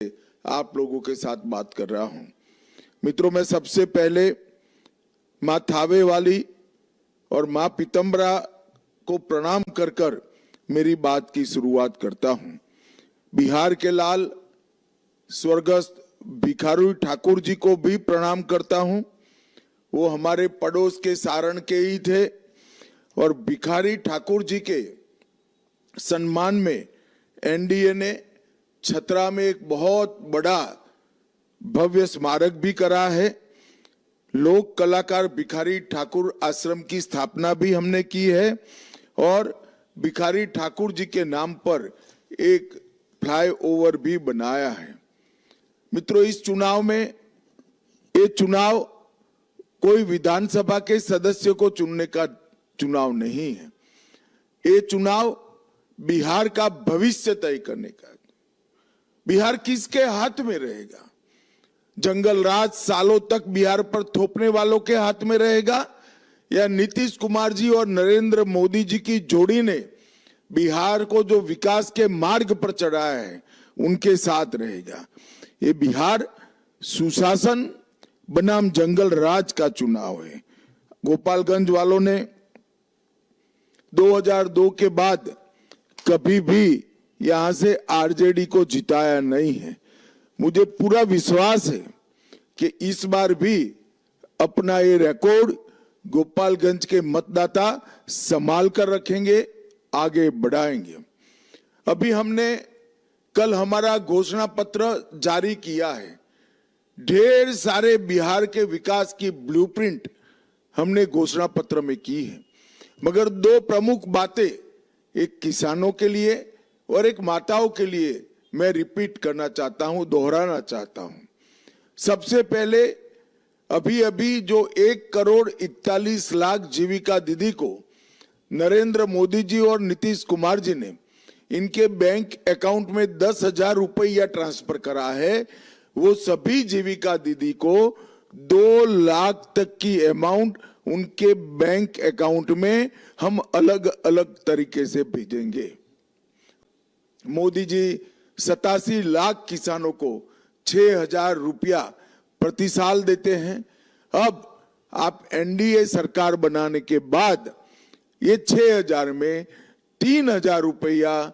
आप लोगों के साथ बात कर रहा हूं। मित्रों, मैं सबसे पहले मां थावे वाली और मां पीतम्बरा को प्रणाम कर कर मेरी बात की शुरुआत करता हूं। बिहार के लाल स्वर्गस्थ भिखारी ठाकुर जी को भी प्रणाम करता हूं। वो हमारे पड़ोस के सारण के ही थे और भिखारी ठाकुर जी के सम्मान में एनडीए ने छतरा में एक बहुत बड़ा भव्य स्मारक भी करा है। लोक कलाकार भिखारी ठाकुर आश्रम की स्थापना भी हमने की है और भिखारी ठाकुर जी के नाम पर एक फ्लाईओवर भी बनाया है। मित्रों, इस चुनाव में ये चुनाव कोई विधानसभा के सदस्य को चुनने का चुनाव नहीं है। ये चुनाव बिहार का भविष्य तय करने का। बिहार किसके हाथ में रहेगा? जंगल राज सालों तक बिहार पर थोपने वालों के हाथ में रहेगा या नीतीश कुमार जी और नरेंद्र मोदी जी की जोड़ी ने बिहार को जो विकास के मार्ग पर चढ़ाया है उनके साथ रहेगा? ये बिहार सुशासन बनाम जंगल राज का चुनाव है। गोपालगंज वालों ने 2002 के बाद कभी भी यहां से आरजेडी को जिताया नहीं है। मुझे पूरा विश्वास है कि इस बार भी अपना ये रिकॉर्ड गोपालगंज के मतदाता संभाल कर रखेंगे, आगे बढ़ाएंगे। अभी हमने कल हमारा घोषणा पत्र जारी किया है। ढेर सारे बिहार के विकास की ब्लूप्रिंट हमने घोषणा पत्र में की है, मगर दो प्रमुख बातें, एक किसानों के लिए और एक माताओं के लिए मैं रिपीट करना चाहता हूं, दोहराना चाहता हूं। सबसे पहले अभी अभी जो 1,41,00,000 जीविका दीदी को नरेंद्र मोदी जी और नीतीश कुमार जी ने इनके बैंक अकाउंट में 10,000 रुपया ट्रांसफर करा है, वो सभी जीविका दीदी को 2 लाख तक की अमाउंट उनके बैंक अकाउंट में हम अलग अलग तरीके से भेजेंगे। मोदी जी 87 लाख किसानों को 6,000 रुपया प्रति साल देते हैं। अब आप एनडीए सरकार बनाने के बाद ये 6,000 में 3,000 रुपया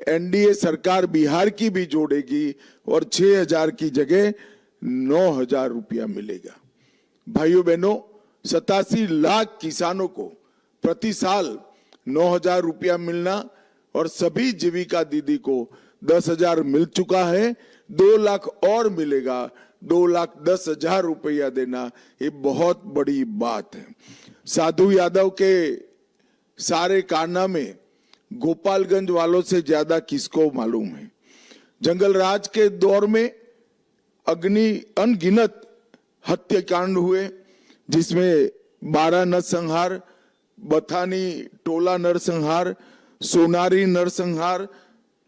एनडीए सरकार बिहार की भी जोड़ेगी और 6,000 की जगह 9,000 रुपया मिलेगा। भाइयों बहनों, 87 लाख किसानों को प्रति साल 9,000 रुपया मिलना और सभी जीविका दीदी को 10,000 मिल चुका है, 2 लाख और मिलेगा, 2,10,000 रुपया देना, ये बहुत बड़ी बात है। साधु यादव के सारे कारनामे गोपालगंज वालों से ज्यादा किसको मालूम है? जंगल राज के दौर में अनगिनत हत्याकांड हुए, जिसमें 12 नरसंहार, बथानी टोला नरसंहार, सोनारी नरसंहार,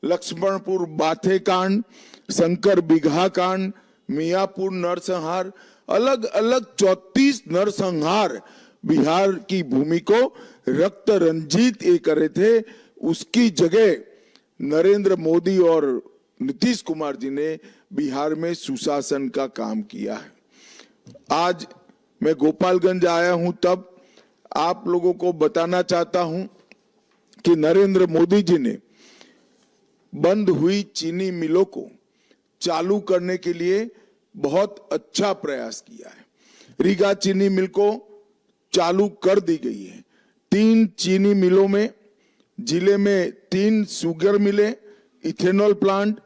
लक्ष्मणपुर बाथे कांड, शंकर बिघा कांड, मियापुर नरसंहार, अलग अलग 34 नरसंहार बिहार की भूमि को रक्त रंजित ये करे थे। उसकी जगह नरेंद्र मोदी और नीतीश कुमार जी ने बिहार में सुशासन का काम किया है। आज मैं गोपालगंज आया हूं, तब आप लोगों को बताना चाहता हूं कि नरेंद्र मोदी जी ने बंद हुई चीनी मिलों को चालू करने के लिए बहुत अच्छा प्रयास किया है। रीगा चीनी मिल को चालू कर दी गई है। 3 चीनी मिलों में, जिले में 3 शुगर मिले, इथेनॉल प्लांट,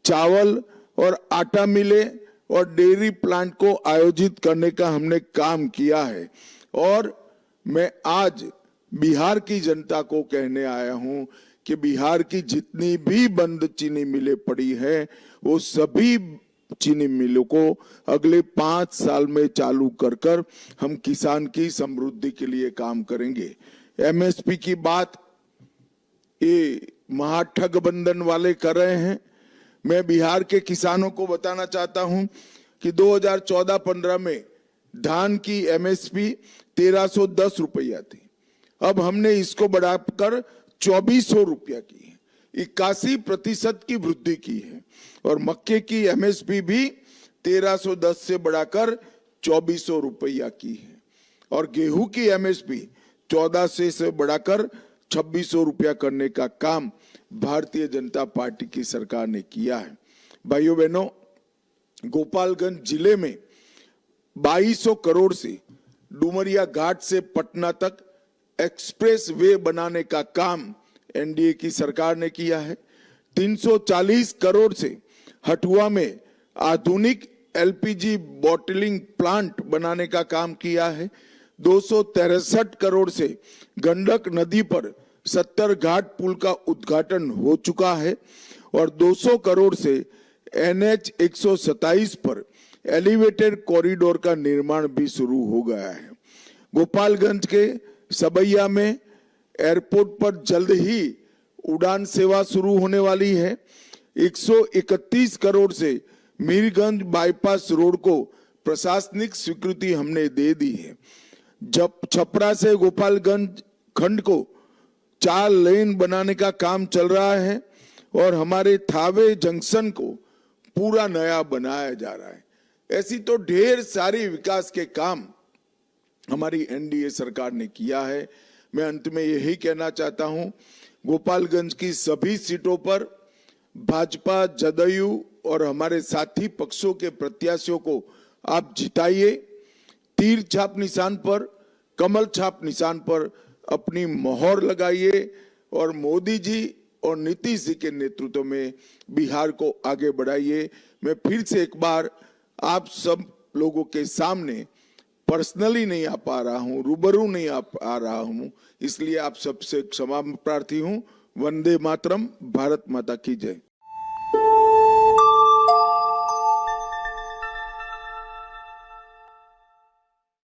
चावल और आटा मिले और डेयरी प्लांट को आयोजित करने का हमने काम किया है। और मैं आज बिहार की जनता को कहने आया हूं कि बिहार की जितनी भी बंद चीनी मिलें पड़ी है, वो सभी चीनी मिलों को अगले 5 साल में चालू कर कर हम किसान की समृद्धि के लिए काम करेंगे। एमएसपी की बात ये महाठगबंधन वाले कर रहे हैं। मैं बिहार के किसानों को बताना चाहता हूं कि 2014-15 में धान की एमएसपी 1,310 रुपया थी। अब हमने इसको बढ़ाकर 2,400 रुपया की है। 81% की वृद्धि की है और मक्के की एमएसपी भी 1310 से बढ़ाकर 2400 रुपया की है और गेहूं की एमएसपी 1400 से बढ़ाकर 2600 रुपया करने का काम भारतीय जनता पार्टी की सरकार ने किया है। भाइयों बहनों, गोपालगंज जिले में 2200 करोड़ से डुमरिया घाट से पटना तक एक्सप्रेस वे बनाने का काम एनडीए की सरकार ने किया है। 340 करोड़ से हटुआ में आधुनिक एलपीजी बॉटलिंग प्लांट बनाने का काम किया है। 263 करोड़ से गंडक नदी पर 70 घाट पुल का उद्घाटन हो चुका है और 200 करोड़ से NH 127 पर एलिवेटेड कॉरिडोर का निर्माण भी शुरू हो गया है। गोपालगंज के सबैया में एयरपोर्ट पर जल्द ही उड़ान सेवा शुरू होने वाली है। 131 करोड़ से मीरगंज बाईपास रोड को प्रशासनिक स्वीकृति हमने दे दी है। जब छपरा से गोपालगंज खंड को 4 लेन बनाने का काम चल रहा है और हमारे थावे जंक्शन को पूरा नया बनाया जा रहा है। ऐसी तो ढेर सारी विकास के काम हमारी एनडीए सरकार ने किया है। मैं अंत में यही कहना चाहता हूं, गोपालगंज की सभी सीटों पर भाजपा, जदयू और हमारे साथी पक्षों के प्रत्याशियों को आप जिताइए। तीर छाप निशान पर, कमल छाप निशान पर अपनी मोहर लगाइए और मोदी जी और नीतीश जी के नेतृत्व में बिहार को आगे बढ़ाइए। मैं फिर से एक बार आप सब लोगों के सामने पर्सनली नहीं आ पा रहा हूं, रूबरू नहीं आ पा रहा हूं, इसलिए आप सबसे क्षमा प्रार्थी हूं। वंदे मातरम। भारत माता की जय।